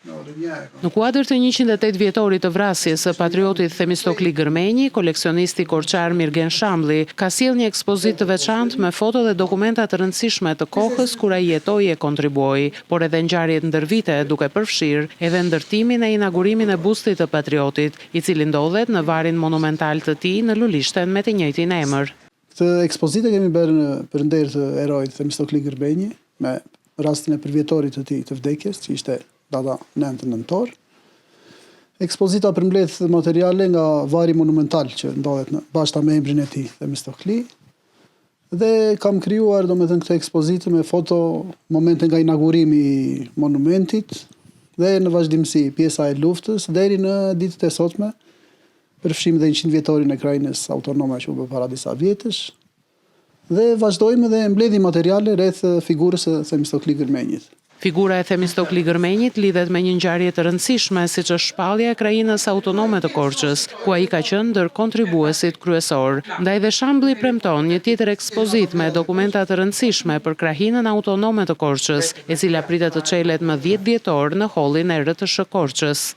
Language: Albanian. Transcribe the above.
Në kuadër të 108 vjetorit të vrasjes së patriotit Themistokli Gërmenji, koleksionisti Korçar Mirgen Shambli ka sjellë një ekspozit të veçantë me foto dhe dokumenta të rëndësishme të kohës kur ai jetoi e kontribuoi, por edhe ngjarjet ndër vite, duke përfshirë edhe ndërtimin e inaugurimin e bustit të patriotit, i cili ndodhet në varin monumental të tij në Lulishten me të njëjtin emër. Këtë ekspozitë kemi bërë për nder të erojit Themistokli Gërmenji, me rastin e përvjetorit të tij të vdekjes, që ishte data 9 nëntor. Ekspozita përmbledh materiale nga vari monumental që ndodhet në bashkë me emrin e tij, Themistokli. Dhe kam krijuar domethënë këtë ekspozitë me foto momente nga inaugurimi i monumentit dhe në vazhdimsi pjesa e luftës deri në ditët e sotme, përfshim dhe 100 vjetorin e krajines autonome që u bë para disa vjetësh. Dhe vazhdojmë dhe mbledhim materiale rreth figurës së Themistokli Gërmenjit. Figura e Themistokli Gërmenjit lidhet me një ngjarje të rëndësishme, siç është shpallja e krajinës autonome të Korçës, ku ai ka qenë ndër kontribuesit kryesor. Ndaj dhe Shambli premton një tjetër ekspozitë me dokumenta të rëndësishme për krahinën autonome të Korçës, e cila pritet të çelet më 10 dhjetor në hollin e RTSH Korçës.